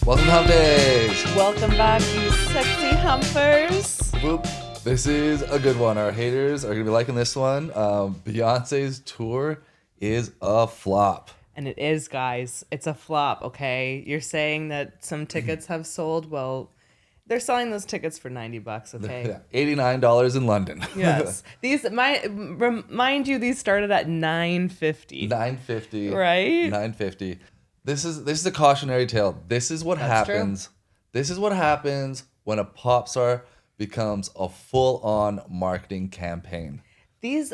Welcome to Humpdays. Welcome back, you sexy humpers. Whoop. This is a good one. Our haters are going to be liking this one. Beyonce's tour is a flop. And it is, guys. It's a flop, okay? You're saying that some tickets have sold. Well, they're selling those tickets for $90, okay? $89 in London. Yes. Remind you, these started at $9.50. $9.50. Right? $9.50. This is a cautionary tale. This is what happens. True. This is what happens when a pop star becomes a full-on marketing campaign. These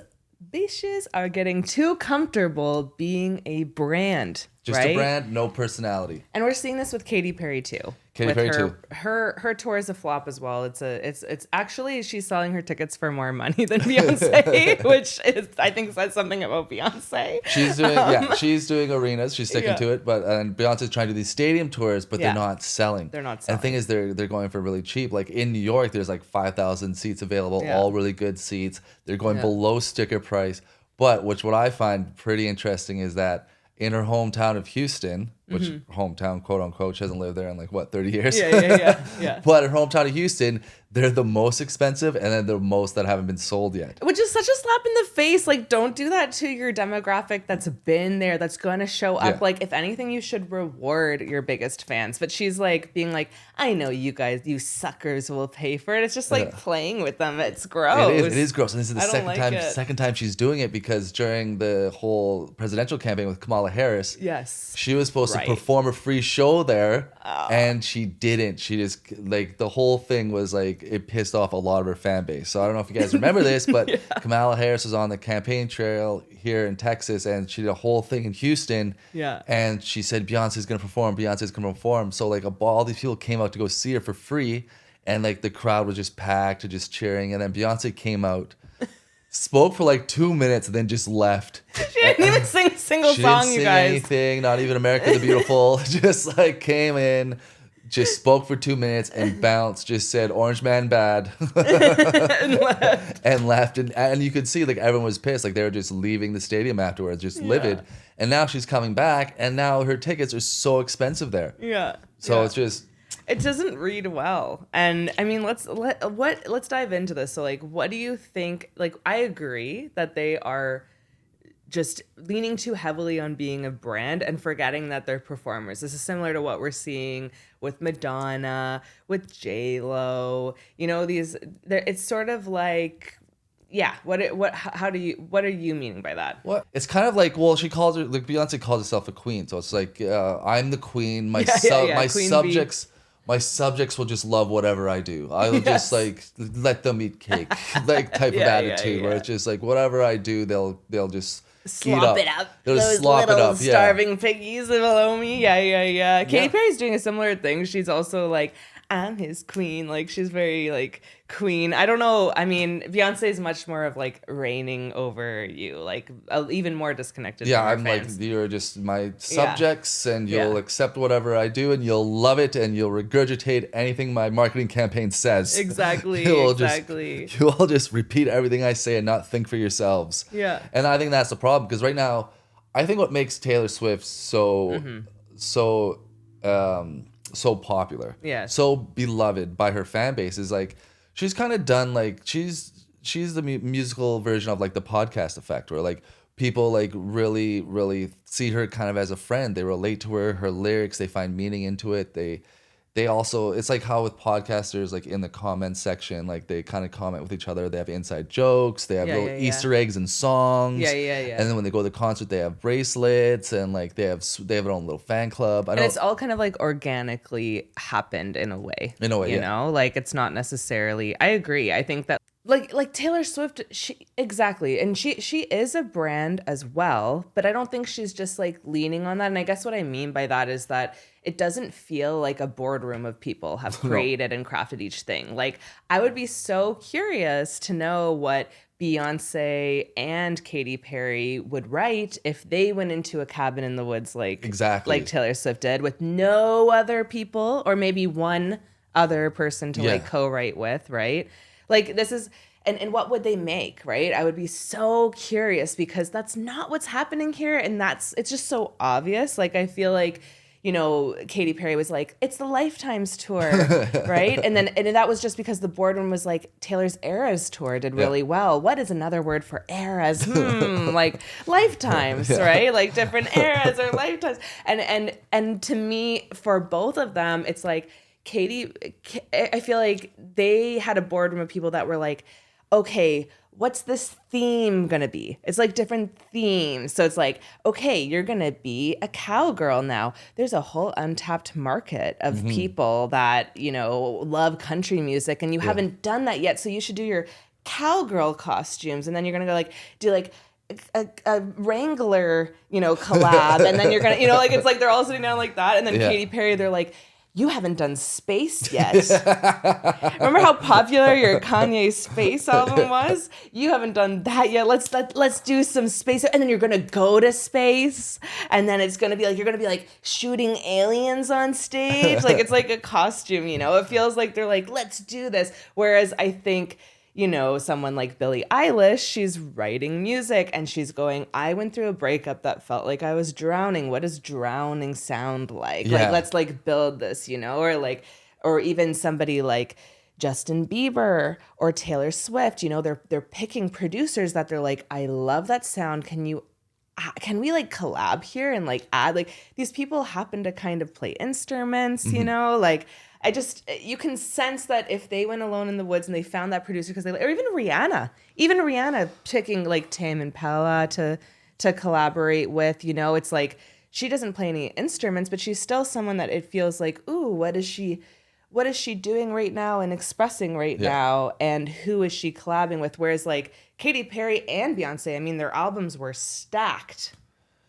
bitches are getting too comfortable being a brand. Just right? a brand, no personality. And we're seeing this with Katy Perry too. Katy Perry too. Her tour is a flop as well. It's actually, she's selling her tickets for more money than Beyonce, which is, I think, says something about Beyonce. She's doing arenas. She's sticking to it, and Beyonce's trying to do these stadium tours, but they're not selling. They're not selling. And the thing is, they're going for really cheap. Like in New York, there's like 5,000 seats available, all really good seats. They're going below sticker price. But what I find pretty interesting is that in her hometown of Houston, which hometown, quote unquote, she hasn't lived there in like, 30 years? Yeah. But her hometown of Houston, they're the most expensive and then the most that haven't been sold yet. Which is such a slap in the face. Like, don't do that to your demographic that's been there, that's going to show up. Yeah. Like, if anything, you should reward your biggest fans. But she's like, being like, I know you guys, you suckers will pay for it. It's just like playing with them. It's gross. It is gross. And this is the I second time she's doing it, because during the whole presidential campaign with Kamala Harris, she was supposed to perform a free show there, and she didn't. She just, like, the whole thing was like, it pissed off a lot of her fan base. So I don't know if you guys remember this, but Kamala Harris was on the campaign trail here in Texas, and she did a whole thing in Houston. And she said, Beyonce's gonna perform. So like all these people came out to go see her for free, and like the crowd was just packed, just cheering. And then Beyonce came out, spoke for like 2 minutes, and then just left. She didn't even sing a single song, you guys. Anything, not even America the Beautiful. Just like came in, just spoke for 2 minutes and bounced, just said Orange Man bad and left. And you could see like everyone was pissed. Like they were just leaving the stadium afterwards, just livid. And now she's coming back, and now her tickets are so expensive there. So it's just, it doesn't read well. And I mean, let's dive into this. So like, what do you think? Like, I agree that they are just leaning too heavily on being a brand and forgetting that they're performers. This is similar to what we're seeing with Madonna, with J-Lo. You know, it's sort of like, what are you meaning by that? What? It's kind of like, well, Beyonce calls herself a queen. So it's like, I'm the queen. My subjects. My subjects will just love whatever I do. I will just like let them eat cake, like type of attitude where it's just like whatever I do, they'll just slop it up. They'll Those slop little it up. Starving piggies below me. Katy Perry's doing a similar thing. She's also like, I'm his queen. Like, she's very like queen. I don't know. I mean, Beyonce is much more of like reigning over you, like even more disconnected. Yeah, from her I'm fans. like, you're just my subjects, and you'll accept whatever I do, and you'll love it, and you'll regurgitate anything my marketing campaign says. Exactly. You all just repeat everything I say and not think for yourselves. Yeah. And I think that's the problem, because right now, I think what makes Taylor Swift so popular, so beloved by her fan base, is like she's kind of done, like she's the musical version of like the podcast effect, where like people like really see her kind of as a friend. They relate to her lyrics, they find meaning into it. They also, it's like how with podcasters, like in the comment section, like they kind of comment with each other. They have inside jokes. They have little Easter eggs and songs. And then when they go to the concert, they have bracelets, and like they have their own little fan club. And it's all kind of like organically happened in a way. You know, like it's not necessarily. I agree. I think that like Taylor Swift, she is a brand as well, but I don't think she's just like leaning on that. And I guess what I mean by that is that it doesn't feel like a boardroom of people have created and crafted each thing. Like, I would be so curious to know what Beyonce and Katy Perry would write if they went into a cabin in the woods like Taylor Swift did, with no other people, or maybe one other person to like co-write with, right? Like, this is, and what would they make, right? I would be so curious, because that's not what's happening here. And it's just so obvious. Like, I feel like, Katy Perry was like, it's the Lifetimes Tour, right? And that was just because the boardroom was like, Taylor's Eras Tour did really well. What is another word for eras? Like lifetimes, right? Like different eras or lifetimes. And to me, for both of them, it's like I feel like they had a boardroom of people that were like, okay, what's this theme gonna be? It's like different themes. So it's like, okay, you're gonna be a cowgirl now. There's a whole untapped market of people that, love country music, and you haven't done that yet. So you should do your cowgirl costumes, and then you're gonna go do a Wrangler, collab, and then you're gonna, it's like they're all sitting down like that, and then Katy Perry, they're like, you haven't done Space yet. Remember how popular your Kanye Space album was? You haven't done that yet. Let's do some space. And then you're going to go to space. And then it's going to be like, you're going to be like shooting aliens on stage. Like, it's like a costume, It feels like they're like, let's do this. Whereas I think, someone like Billie Eilish, she's writing music and she's going, I went through a breakup that felt like I was drowning. What does drowning sound like? Yeah. Like, let's like build this, or even somebody like Justin Bieber or Taylor Swift, they're picking producers that they're like, I love that sound. Can we like collab here and like add, like these people happen to kind of play instruments, you can sense that if they went alone in the woods and they found that producer, or even Rihanna picking like Tame Impala to collaborate with, it's like she doesn't play any instruments, but she's still someone that it feels like, ooh, what is she doing right now and expressing right now, and who is she collabing with? Whereas like Katy Perry and Beyonce, I mean, their albums were stacked,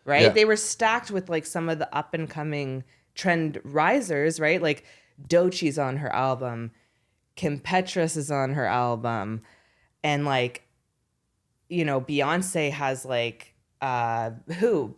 right? Yeah. They were stacked with like some of the up and coming trend risers, right? Like Doechie's on her album, Kim Petras is on her album, and like, Beyonce has like who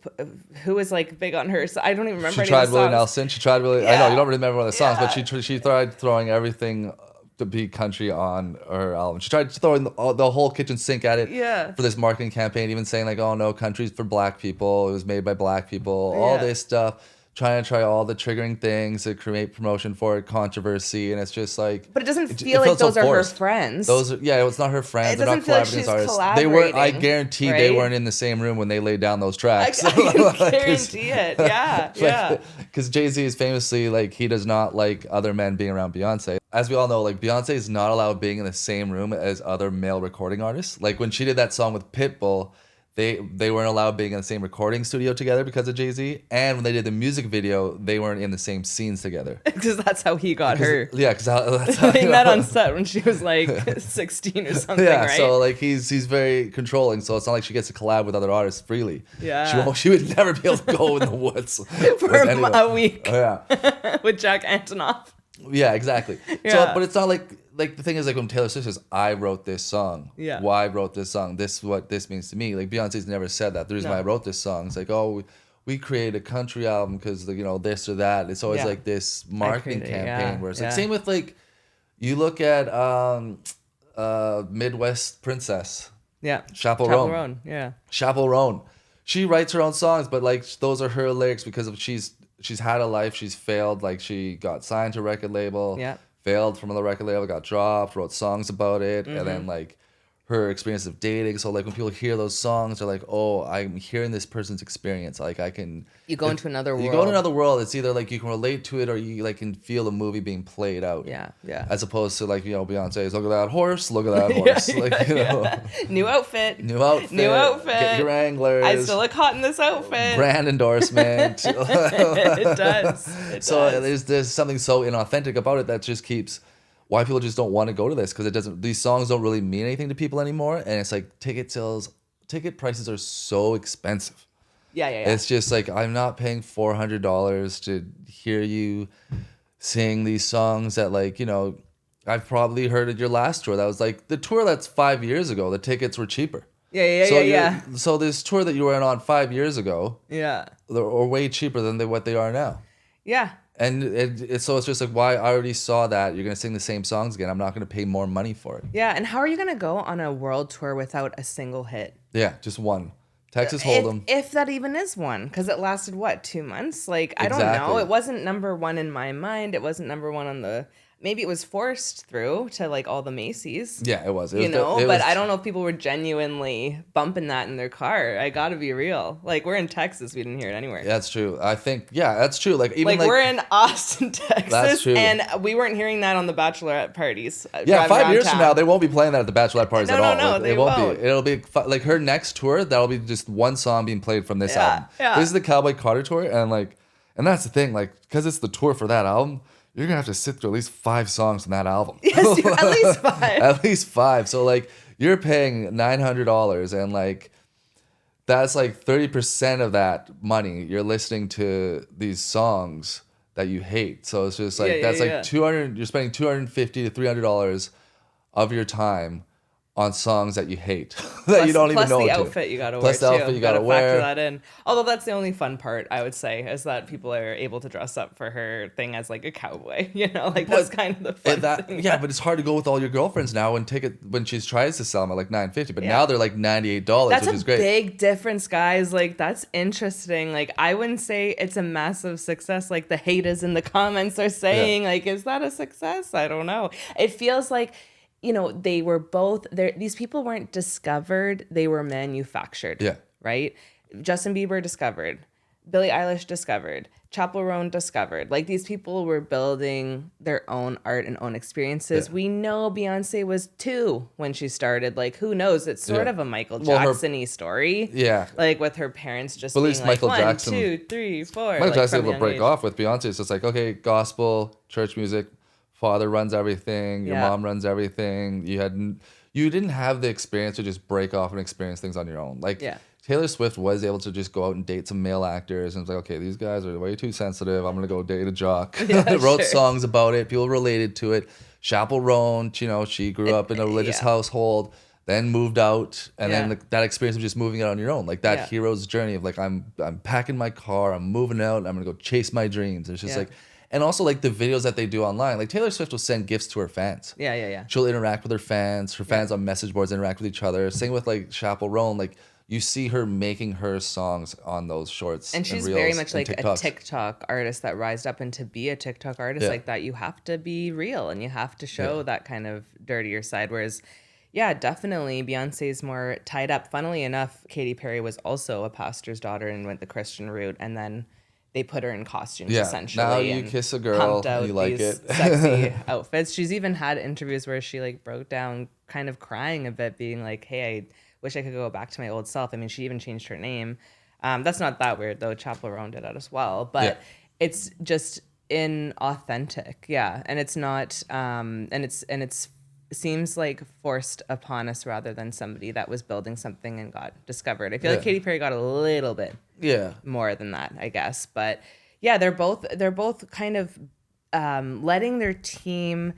is like big on her. So I don't even remember. She tried Willie Nelson. She tried Willie. I know you don't really remember one of the songs, but she tried throwing everything to be country on her album. She tried throwing the whole kitchen sink at it for this marketing campaign, even saying like, oh no, country's for black people. It was made by black people. All this stuff. Trying to try all the triggering things to create promotion for it, controversy, and it's just like. But it doesn't feel like those are her friends. It's not her friends. They're not collaborating as artists. They weren't. I guarantee they weren't in the same room when they laid down those tracks. I guarantee it. Yeah, Because Jay-Z is famously like he does not like other men being around Beyonce. As we all know, like Beyonce is not allowed being in the same room as other male recording artists. Like when she did that song with Pitbull. They weren't allowed being in the same recording studio together because of Jay-Z. And when they did the music video, they weren't in the same scenes together. Because that's how he got her. Yeah, because that's how they met on set when she was like 16 or something, right? So like he's very controlling. So it's not like she gets to collab with other artists freely. Yeah. She would never be able to go in the woods. For a week. Oh, yeah. With Jack Antonoff. Yeah, exactly. Yeah. So, but it's not like the thing is like when Taylor Swift says, I wrote this song. Yeah. Why I wrote this song. This is what this means to me. Like Beyonce's never said that. The reason why I wrote this song is like, oh, we created a country album because this or that. It's always like this marketing campaign where it's like same with like you look at Midwest Princess. Yeah. Chappell Roan. Yeah. Chappell Roan. She writes her own songs, but like those are her lyrics because of she's had a life, she's failed, like she got signed to a record label. Yeah. Failed from the record label, got dropped, wrote songs about it, and then like her experience of dating. So like when people hear those songs, they're like, oh, I'm hearing this person's experience. Like I can. You go into another world. You go into another world. It's either like you can relate to it or you like can feel the movie being played out. Yeah, yeah. As opposed to like Beyonce's look at that horse, look at that horse. New outfit. New outfit. Get your Wranglers. I still look hot in this outfit. Brand endorsement. It does. So there's something so inauthentic about it that just keeps. Why people just don't want to go to this because it doesn't. These songs don't really mean anything to people anymore, and it's like ticket prices are so expensive. Yeah. It's just like I'm not paying $400 to hear you sing these songs that like I've probably heard at your last tour. That was like the tour that's 5 years ago. The tickets were cheaper. Yeah. So this tour that you went on 5 years ago, they're way cheaper than what they are now. Yeah. And so it's just like, why I already saw that. You're going to sing the same songs again. I'm not going to pay more money for it. Yeah, and how are you going to go on a world tour without a single hit? Yeah, just one. Texas Hold'em. If that even is one, because it lasted, what, 2 months? Like, I don't know. It wasn't number one in my mind. It wasn't number one on the... Maybe it was forced through to like all the Macy's. Yeah, it was. But I don't know if people were genuinely bumping that in their car. I gotta be real. Like, we're in Texas, we didn't hear it anywhere. Yeah, that's true. I think, yeah, that's true. Like, even we're in Austin, Texas, that's true. And we weren't hearing that on the bachelorette parties. Yeah, 5 years from now, they won't be playing that at the bachelorette parties at all. No, like, they won't. It'll be like her next tour. That'll be just one song being played from this album. Yeah. This is the Cowboy Carter Tour, and that's the thing. Like, because it's the tour for that album. You're going to have to sit through at least 5 songs from that album. Yes, at least 5. At least 5. So, like, you're paying $900 and, like, that's like 30% of that money. You're listening to these songs that you hate. So it's just like, like $200, you're spending $250 to $300 of your time on songs that you hate that you don't even know. Plus the outfit you gotta wear too. Plus the outfit you gotta wear. Factor that in. Although that's the only fun part, I would say, is that people are able to dress up for her thing as like a cowboy. Like that's kind of the fun thing. Yeah, but it's hard to go with all your girlfriends now and take it when she tries to sell them at like $9.50. But now they're like $98, which is great. That's a big difference, guys. Like that's interesting. Like I wouldn't say it's a massive success. Like the haters in the comments are saying, like, is that a success? I don't know. It feels like, they were both there. These people weren't discovered. They were manufactured. Yeah. Right. Justin Bieber discovered, Billie Eilish discovered, Chappell Roan discovered. Like these people were building their own art and own experiences. We know Beyonce was 2 when she started. Like who knows? It's sort of a Michael Jackson-y story. Yeah. Like with her parents just being like Michael 1, Jackson, 2, 3, 4. Michael Jackson will break off with Beyonce. It's just like, okay, gospel, church music. Father runs everything. Your mom runs everything. You didn't have the experience to just break off and experience things on your own. Like Taylor Swift was able to just go out and date some male actors and it's like, okay, these guys are way too sensitive. I'm gonna go date a jock. Wrote songs about it. People related to it. Chappell Roan, she grew up in a religious household, then moved out, and then that experience of just moving out on your own, like that hero's journey of like I'm packing my car, I'm moving out, and I'm gonna go chase my dreams. It's just like. And also, like, the videos that they do online. Like, Taylor Swift will send gifts to her fans. Yeah. She'll interact with her fans. Her fans on message boards interact with each other. Same with, like, Chappell Roan. Like, you see her making her songs on those shorts and she's reels very much like TikToks. A TikTok artist that rised up, and to be a TikTok artist like that, you have to be real and you have to show that kind of dirtier side. Whereas, definitely Beyonce's more tied up. Funnily enough, Katy Perry was also a pastor's daughter and went the Christian route, and then they put her in costumes essentially. Now you kiss a girl, you like it. Sexy outfits. She's even had interviews where she like broke down, kind of crying a bit, being like, "Hey, I wish I could go back to my old self." I mean, she even changed her name. That's not that weird though. Chappell Roan did that as well, but it's just inauthentic. Yeah, and it's not. And it's seems like forced upon us rather than somebody that was building something and got discovered. I feel like Katy Perry got a little bit more than that, I guess. But they're both kind of letting their team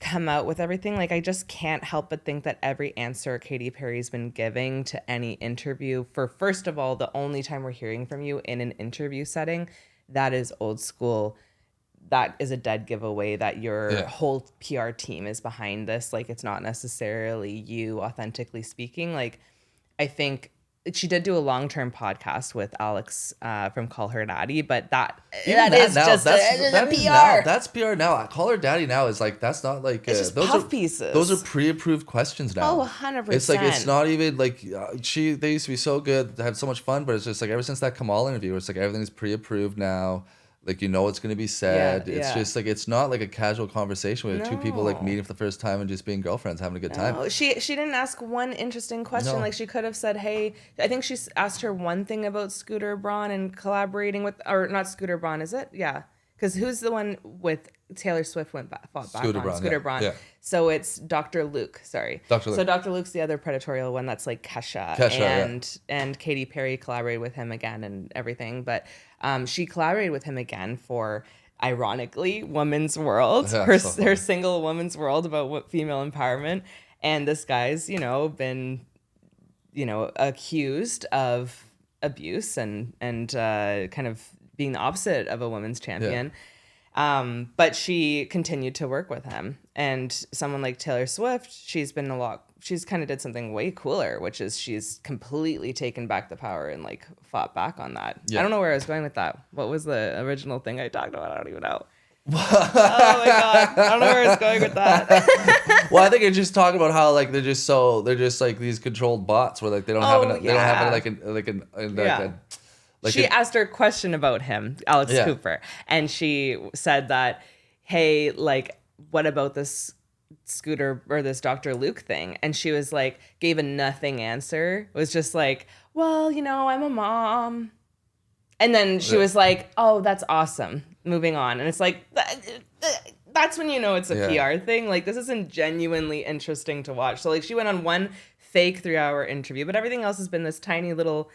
come out with everything. Like I just can't help but think that every answer Katy Perry's been giving to any interview, for first of all, the only time we're hearing from you in an interview setting, that is old school. That is a dead giveaway that your whole PR team is behind this. Like, it's not necessarily you authentically speaking. Like, I think she did do a long-term podcast with Alex from Call Her Daddy, but that is just PR. That's PR now. Call Her Daddy now is like, that's not like... It's just puff pieces. Those are pre-approved questions now. Oh, 100%. It's like, it's not even like... They used to be so good, have so much fun, but it's just like, ever since that Kamal interview, it's like, everything's pre-approved now. Like, what's going to be said. It's just like, it's not like a casual conversation with two people like meeting for the first time and just being girlfriends, having a good time. She didn't ask one interesting question. Like, she could have said, hey, I think she asked her one thing about Scooter Braun and collaborating with, or not Scooter Braun, is it? Yeah. Because who's the one with Taylor Swift fought back Scooter on? Braun, Scooter Braun. Yeah. So it's Dr. Luke, sorry. Dr. Luke. So Dr. Luke's the other predatorial one that's like Kesha and Katy Perry collaborated with him again and everything. But she collaborated with him again for, ironically, Woman's World, her single Woman's World about female empowerment. And this guy's, been, accused of abuse and kind of being the opposite of a women's champion. But she continued to work with him. And someone like Taylor Swift, she's been she's kind of did something way cooler, which is she's completely taken back the power and like fought back on that. I don't know where I was going with that. What was the original thing I talked about? I don't even know. Oh my God, I don't know where I was going with that. Well, I think you're just talking about how like they're just like these controlled bots where like they don't have she asked her a question about him, Alex Cooper, and she said that, hey, like, what about this Scooter or this Dr. Luke thing? And she was like, gave a nothing answer. It was just like, well, you know, I'm a mom. And then she was like, oh, that's awesome. Moving on. And it's like, that's when you know it's a PR thing. Like, this isn't genuinely interesting to watch. So, like, she went on one fake 3-hour interview, but everything else has been this tiny little,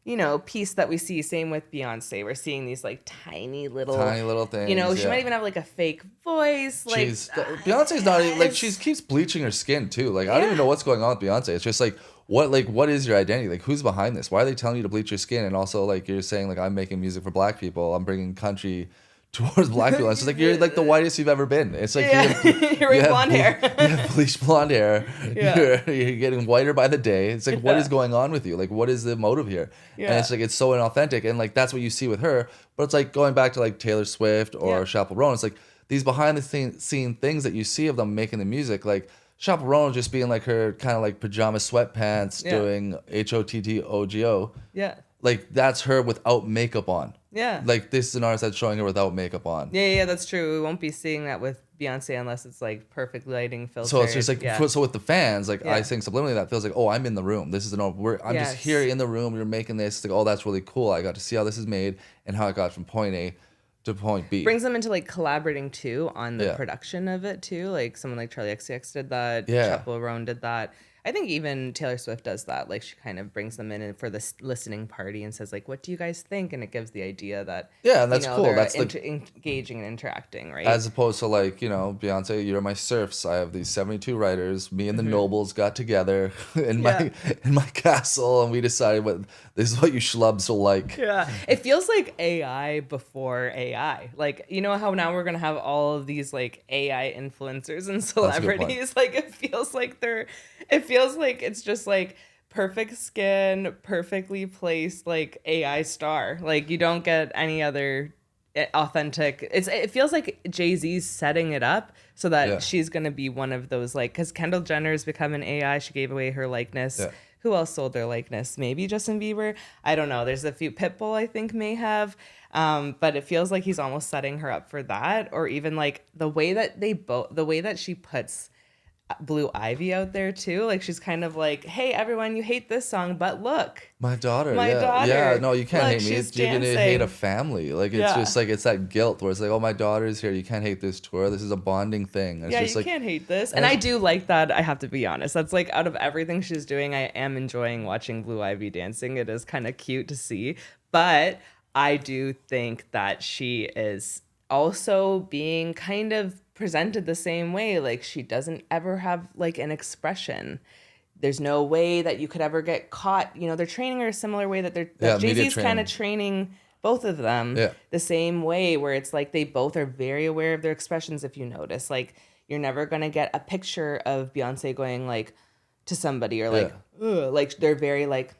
you know, piece that we see. Same with Beyonce. We're seeing these, like, tiny little things. You know, she might even have, like, a fake voice. Like, Beyonce's not even, like, she keeps bleaching her skin, too. Like, I don't even know what's going on with Beyonce. It's just, like, what is your identity? Like, who's behind this? Why are they telling you to bleach your skin? And also, like, you're saying, like, I'm making music for black people. I'm bringing country towards black people. It's just like, you're, like, the whitest you've ever been. It's like, you're with blonde hair. You have bleached blonde hair. You're getting whiter by the day. It's like, what is going on with you? Like, what is the motive here? And it's like, it's so inauthentic. And, like, that's what you see with her. But it's like going back to, like, Taylor Swift or Chappell Roan. It's like these behind the scene things that you see of them making the music, like, Chappell Roan just being like her kind of like pajama sweatpants doing HOTTOGO. Yeah. Like that's her without makeup on. Yeah. Like this is an artist that's showing her without makeup on. Yeah, that's true. We won't be seeing that with Beyonce unless it's like perfect lighting filter. So it's just like, so with the fans, like I think subliminally that feels like, oh, I'm in the room. This is I'm just here in the room. You're making this. It's like, oh, that's really cool. I got to see how this is made and how it got from point A to point B. Brings them into like collaborating too on the production of it too. Like someone like Charlie XCX did that. Chappell Roan did that. I think even Taylor Swift does that. Like she kind of brings them in for this listening party and says like, what do you guys think? And it gives the idea that and that's cool. That's engaging and interacting, right? As opposed to like, you know, Beyonce, you're my serfs. I have these 72 writers. Me and the nobles got together in my castle and we decided this is what you schlubs will like. Yeah. It feels like AI before AI. Like, you know how now we're going to have all of these like AI influencers and celebrities? Like it feels like it's just like perfect skin, perfectly placed like AI star. Like you don't get any other authentic. It feels like Jay-Z's setting it up so that she's going to be one of those like, because Kendall Jenner's become an AI. She gave away her likeness. Yeah. Who else sold their likeness? Maybe Justin Bieber. I don't know. There's a few. Pitbull, I think, may have. But it feels like he's almost setting her up for that. Or even like the way that she puts Blue Ivy out there too. Like she's kind of like, hey everyone, you hate this song, but look, my daughter. Yeah, no, you can't hate me. You're gonna hate a family. Like it's just like it's that guilt where it's like, oh, my daughter's here. You can't hate this tour. This is a bonding thing. It's just you can't hate this. And I do like that. I have to be honest. That's like out of everything she's doing, I am enjoying watching Blue Ivy dancing. It is kind of cute to see, but I do think that she is also being kind of presented the same way. Like she doesn't ever have like an expression. There's no way that you could ever get caught. You know, they're training her a similar way that Jay-Z's kind of training both of them the same way, where it's like they both are very aware of their expressions. If you notice, like you're never going to get a picture of Beyonce going like to somebody or like, ugh, like they're very like,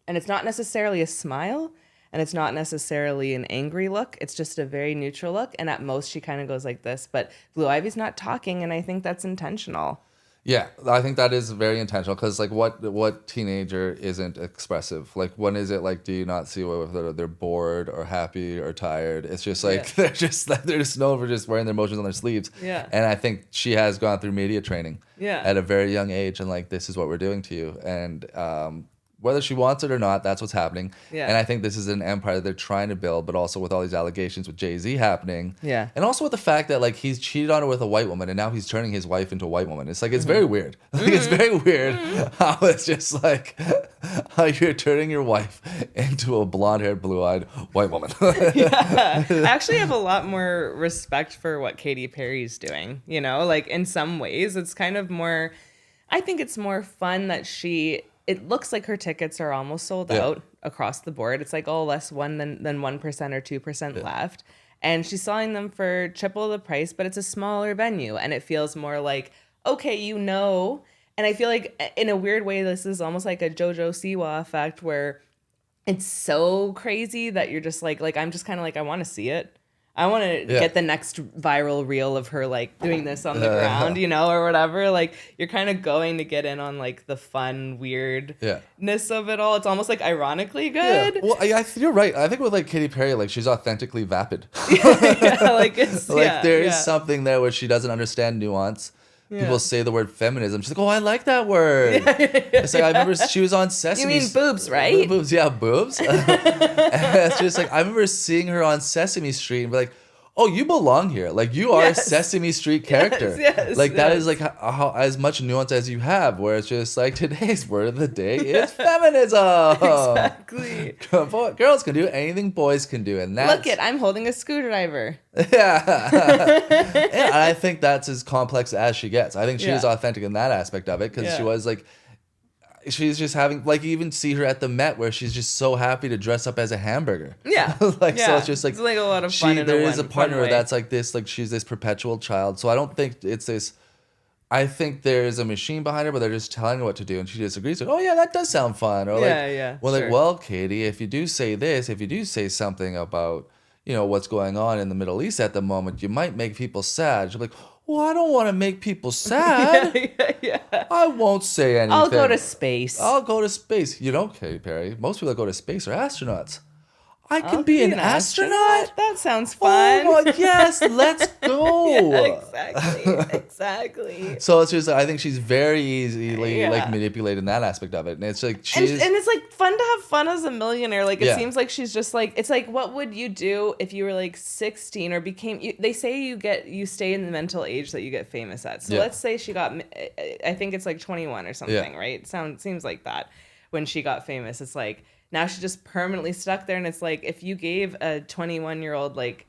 and it's not necessarily a smile. And it's not necessarily an angry look. It's just a very neutral look. And at most, she kind of goes like this. But Blue Ivy's not talking, and I think that's intentional. Yeah, I think that is very intentional because, like, what teenager isn't expressive? Like, when is it like, do you not see whether they're bored or happy or tired? It's just like they're just known for just wearing their emotions on their sleeves. Yeah. And I think she has gone through media training. At a very young age, and like, this is what we're doing to you, and whether she wants it or not, that's what's happening. Yeah. And I think this is an empire that they're trying to build, but also with all these allegations with Jay-Z happening. Yeah. And also with the fact that like he's cheated on her with a white woman and now he's turning his wife into a white woman. It's like, it's very weird. Like, it's very weird how it's just like how you're turning your wife into a blonde-haired, blue-eyed white woman. I actually have a lot more respect for what Katy Perry's doing. You know, like in some ways it's kind of more, I think it's more fun that it looks like her tickets are almost sold out across the board. It's like, oh, less one than 1% or 2% left. And she's selling them for triple the price, but it's a smaller venue. And it feels more like, okay, you know, And I feel like in a weird way, this is almost like a JoJo Siwa effect where it's so crazy that you're just like I'm just kind of like, I want to see it. I want to get the next viral reel of her like doing this on the ground, you know, or whatever. Like you're kind of going to get in on like the fun weirdness of it all. It's almost like ironically good. Yeah. Well, you're right. I think with like Katy Perry, like she's authentically vapid. Like it's like there is something there where she doesn't understand nuance. People say the word feminism. She's like, oh, I like that word. It's like, I remember she was on Sesame. You mean boobs, right? Boobs, yeah, boobs. And it's just like, I remember seeing her on Sesame Street and be like, oh, you belong here. Like, you are a Sesame Street character. That is like how as much nuance as you have, where it's just like, today's word of the day is feminism. Exactly. Girls can do anything boys can do. And that's... Look I'm holding a screwdriver. And I think that's as complex as she gets. I think she is authentic in that aspect of it, because she was like, she's just having, like, you even see her at the Met where she's just so happy to dress up as a hamburger. So it's just like, it's like a lot of fun. There is a partner that's like this, like she's this perpetual child. So I don't think it's this. I think there is a machine behind her, but they're just telling her what to do, and she disagrees. Like, oh yeah, that does sound fun. Or like, well, Katie, if you do say this, if you do say something about, you know, what's going on in the Middle East at the moment, you might make people sad. She's like, well, I don't want to make people sad. I won't say anything. I'll go to space. You know, Katy Perry, most people that go to space are astronauts. I can be an astronaut? That sounds fun. Oh, my, yes, let's go. Exactly. So it's just, I think she's very easily like manipulated in that aspect of it. And it's like, and it's like fun to have fun as a millionaire. Like it seems like she's just like, it's like, what would you do if you were like 16 or they say you stay in the mental age that you get famous at. So let's say she got, I think it's like 21 or something, right? Seems like that when she got famous. It's like, now she's just permanently stuck there. And it's like, if you gave a 21-year-old like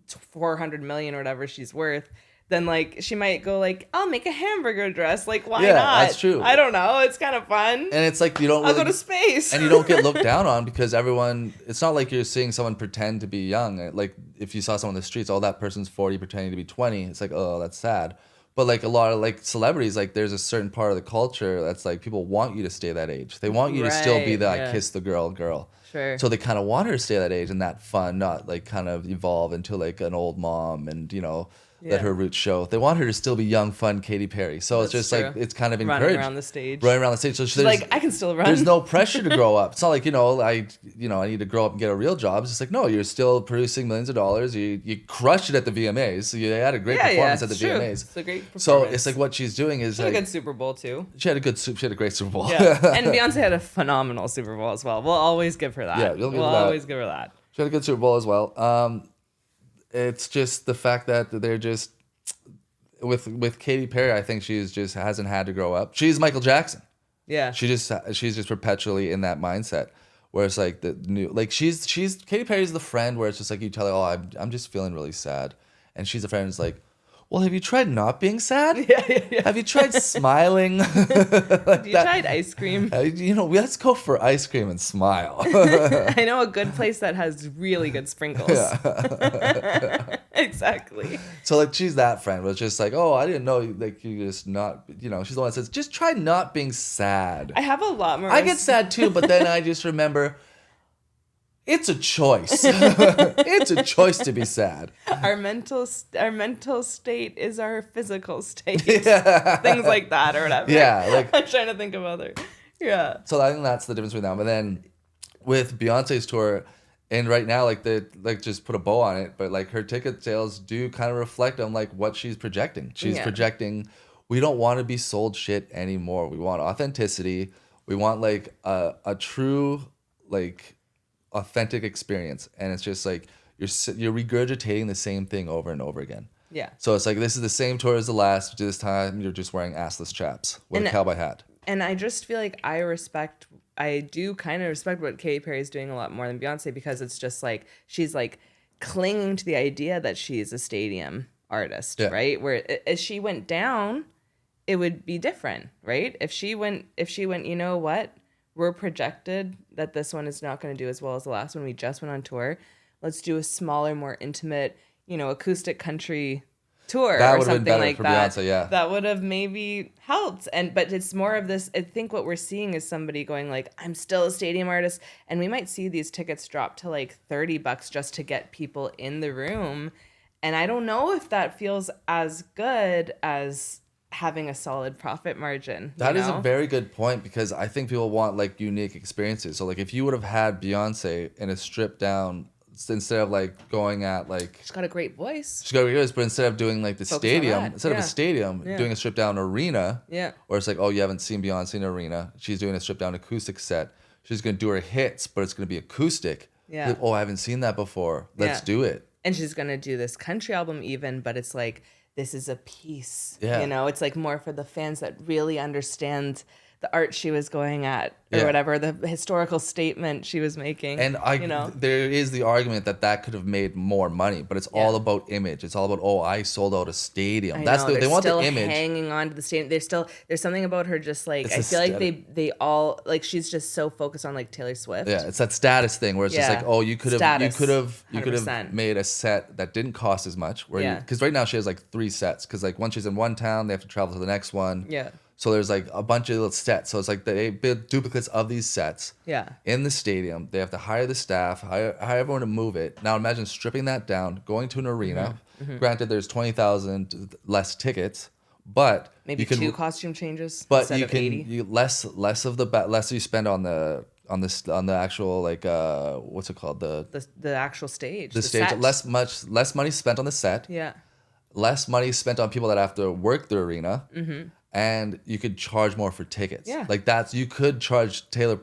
400 million or whatever she's worth, then like she might go like, I'll make a hamburger dress. Like, why not? That's true. I don't know. It's kind of fun. And it's like, I'll go to space. And you don't get looked down on because everyone, it's not like you're seeing someone pretend to be young. Like if you saw someone on the streets, oh, that person's 40 pretending to be 20. It's like, oh, that's sad. But like a lot of like celebrities, like there's a certain part of the culture that's like people want you to stay that age. They want you to still be the I kiss the girl. Sure. So they kind of want her to stay that age and that fun, not like kind of evolve into like an old mom and, you know, let her roots show. They want her to still be young, fun Katy Perry. So it's just like, it's kind of encouraged. Running around the stage. So she's like, I can still run. There's no pressure to grow up. It's not like, I need to grow up and get a real job. It's just like, no, you're still producing millions of dollars. You crushed it at the VMAs. So you had a great performance at the VMAs. It's a great performance. So it's like what she's doing is she had a good Super Bowl too. She had a great Super Bowl. Yeah. And Beyonce had a phenomenal Super Bowl as well. We'll always give her that. Yeah, we'll always give her that. She had a good Super Bowl as well. It's just the fact that they're just with Katy Perry, I think she's just hasn't had to grow up. She's Michael Jackson. Yeah. She's just perpetually in that mindset where it's like the new, like she's Katy Perry's the friend where it's just like you tell her, oh, I'm just feeling really sad, and she's a friend who's like, well, have you tried not being sad? Yeah. Have you tried smiling? Have you tried ice cream? Let's go for ice cream and smile. I know a good place that has really good sprinkles. Yeah. Exactly. So like she's that friend was just like, oh, I didn't know like you just not, she's the one that says, just try not being sad. I have a lot more. I get sad too, but then I just remember it's a choice. It's a choice to be sad. Our mental state is our physical state. Yeah. Things like that or whatever. Yeah. Like I'm trying to think of other. Yeah. So I think that's the difference between them. But then with Beyonce's tour, and right now, like just put a bow on it, but like her ticket sales do kind of reflect on like what she's projecting. She's projecting, we don't want to be sold shit anymore. We want authenticity. We want like a true like authentic experience, and it's just like you're regurgitating the same thing over and over again. Yeah. So it's like this is the same tour as the last. This time you're just wearing assless chaps with a cowboy hat. And I just feel like I do kind of respect what Katy Perry is doing a lot more than Beyonce, because it's just like she's like clinging to the idea that she's a stadium artist, right? Where as she went down, it would be different, right? If she went, you know what? We're projected that this one is not going to do as well as the last one. We just went on tour. Let's do a smaller, more intimate, acoustic country tour or something like that. Beyonce, yeah. That would have maybe helped. But it's more of this. I think what we're seeing is somebody going like, I'm still a stadium artist, and we might see these tickets drop to like $30 just to get people in the room. And I don't know if that feels as good as having a solid profit margin. That is a very good point, because I think people want like unique experiences. So like if you would have had Beyonce in a stripped down, instead of like going at like, she's got a great voice. She's got a great voice, but instead of doing like the stadium, instead of a stadium, doing a stripped down arena. Yeah. Or it's like, oh, you haven't seen Beyonce in an arena. She's doing a stripped down acoustic set. She's gonna do her hits, but it's gonna be acoustic. Yeah. Like, oh, I haven't seen that before. Let's do it. And she's gonna do this country album even, but it's like, this is a piece. Yeah. You know, it's like more for the fans that really understand the art she was going at, or whatever, the historical statement she was making. And there is the argument that could have made more money, but it's all about image. It's all about, oh, I sold out a stadium. They want the image. Hanging on to the stadium. There's something about her just like, I feel like they all, like, she's just so focused on like Taylor Swift. Yeah, it's that status thing where it's just like, oh, you could have made a set that didn't cost as much. Because right now she has like 3 sets, because like once she's in one town, they have to travel to the next one. Yeah. So there's like a bunch of little sets. So it's like they build duplicates of these sets in the stadium. They have to hire the staff, hire everyone to move it. Now imagine stripping that down, going to an arena. Mm-hmm. Granted, there's 20,000 less tickets, but maybe you can, 2 costume changes. But you can less you spend on the actual like what's it called, the actual stage. The stage. Set. Less money spent on the set. Yeah. Less money spent on people that have to work the arena. Mm-hmm. And you could charge more for tickets. Yeah. Like you could charge Taylor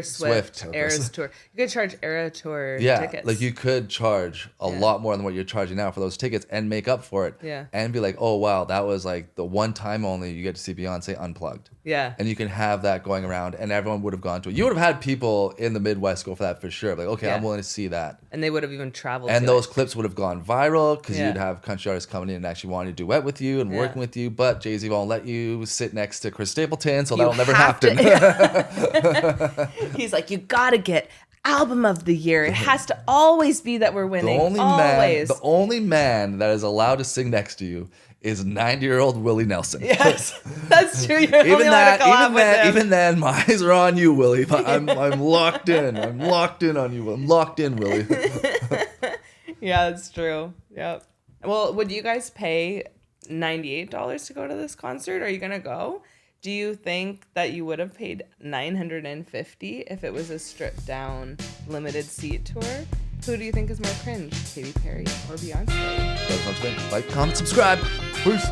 Swift Eras Tour. You could charge Era Tour tickets. Like you could charge a lot more than what you're charging now for those tickets and make up for it. Yeah. And be like, oh wow, that was like the one time only you get to see Beyonce unplugged. Yeah. And you can have that going around, and everyone would have gone to it. You would have had people in the Midwest go for that for sure. Like, okay, I'm willing to see that. And they would have even traveled. And those clips would have gone viral, because you'd have country artists coming in and actually wanting to duet with you and working with you. But Jay-Z won't let you sit next to Chris Stapleton, so that'll never happen. He's like, you gotta get album of the year. It has to always be that we're winning. The only man that is allowed to sing next to you is 90-year-old Willie Nelson. Yes, that's true. You're only allowed to collab with him. Even then, my eyes are on you, Willie. I'm locked in. I'm locked in on you. I'm locked in, Willie. Yeah, that's true. Yep. Well, would you guys pay $98 to go to this concert? Are you gonna go? Do you think that you would have paid $950 if it was a stripped down limited seat tour? Who do you think is more cringe, Katy Perry or Beyonce? Like, comment, subscribe. Peace.